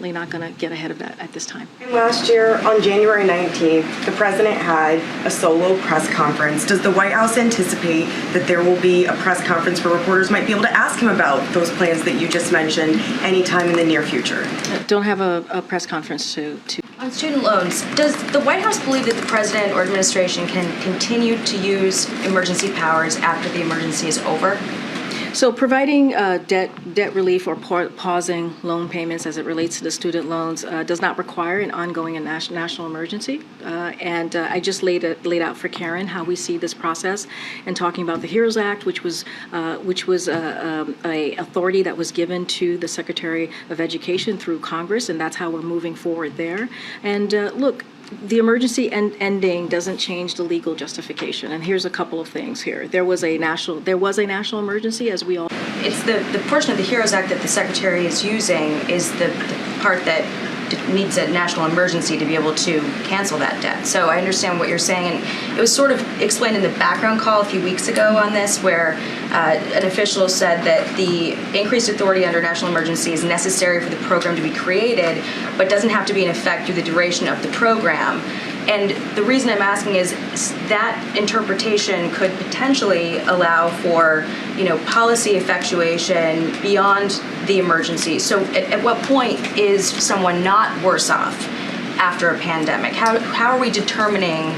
certainly not going to get ahead of that at this time. Last year, on January 19th, the president had a solo press conference. Does the White House anticipate that there will be a press conference where reporters might be able to ask him about those plans that you just mentioned anytime in the near future? Don't have a press conference to. On student loans, does the White House believe that the president or administration can continue to use emergency powers after the emergency is over? So providing debt relief or pausing loan payments as it relates to the student loans does not require an ongoing and national emergency. And I just laid out for Karine how we see this process and talking about the HEROES Act, which was a authority that was given to the Secretary of Education through Congress, and that's how we're moving forward there. And look, the emergency ending doesn't change the legal justification, and here's a couple of things here. There was a national emergency, as we all. It's the portion of the HEROES Act that the Secretary is using is the part that needs a national emergency to be able to cancel that debt. So I understand what you're saying, and it was sort of explained in the background call a few weeks ago on this, where an official said that the increased authority under national emergency is necessary for the program to be created, but doesn't have to be in effect through the duration of the program. And the reason I'm asking is that interpretation could potentially allow for, policy effectuation beyond the emergency. So at what point is someone not worse off after a pandemic? How are we determining?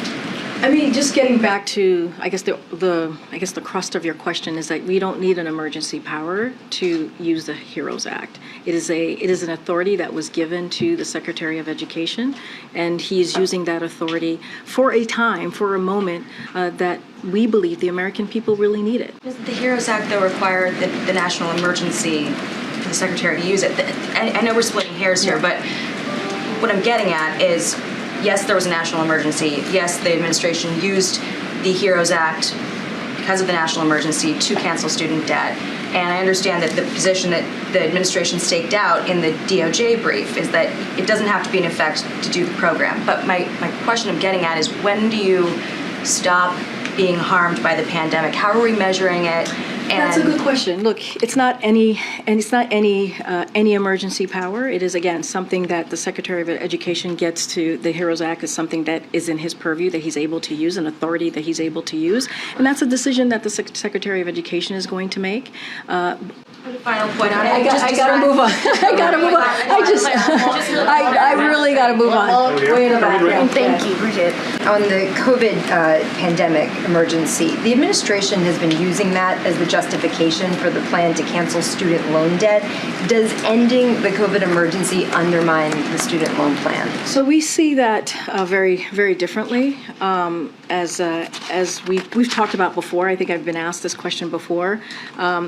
I mean, just getting back to, I guess the crust of your question is that we don't need an emergency power to use the HEROES Act. It is an authority that was given to the Secretary of Education, and he is using that authority for a moment that we believe the American people really need it. Does the HEROES Act, though, require the national emergency for the Secretary to use it? I know we're splitting hairs here, but what I'm getting at is, yes, there was a national emergency. Yes, the administration used the HEROES Act because of the national emergency to cancel student debt. And I understand that the position that the administration staked out in the DOJ brief is that it doesn't have to be in effect to do the program. But my question I'm getting at is, when do you stop being harmed by the pandemic? How are we measuring it? That's a good question. Look, it's not any emergency power. It is, again, something that the Secretary of Education gets to. The HEROES Act is something that is in his purview, that he's able to use, an authority that he's able to use, and that's a decision that the Secretary of Education is going to make. Final point on it. I gotta move on. I really gotta move on. Way in the back. Thank you, Bridget. On the COVID pandemic emergency, the administration has been using that as the justification for the plan to cancel student loan debt. Does ending the COVID emergency undermine the student loan plan? So we see that very, very differently. As we've talked about before, I think I've been asked this question before.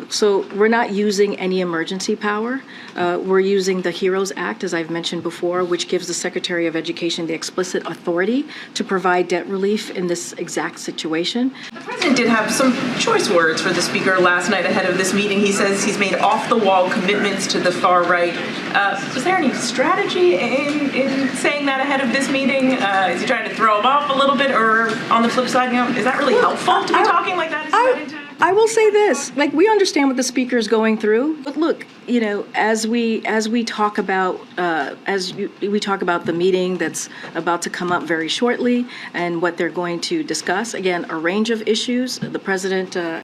So we're not using any emergency power. We're using the HEROES Act, as I've mentioned before, which gives the Secretary of Education the explicit authority to provide debt relief in this exact situation. The president did have some choice words for the speaker last night ahead of this meeting. He says he's made off-the-wall commitments to the far right. Was there any strategy in saying that ahead of this meeting? Is he trying to throw him off a little bit, or on the flip side, is that really helpful to be talking like that? I will say this: we understand what the speaker is going through, but look, as we talk about the meeting that's about to come up very shortly and what they're going to discuss. Again, a range of issues. The president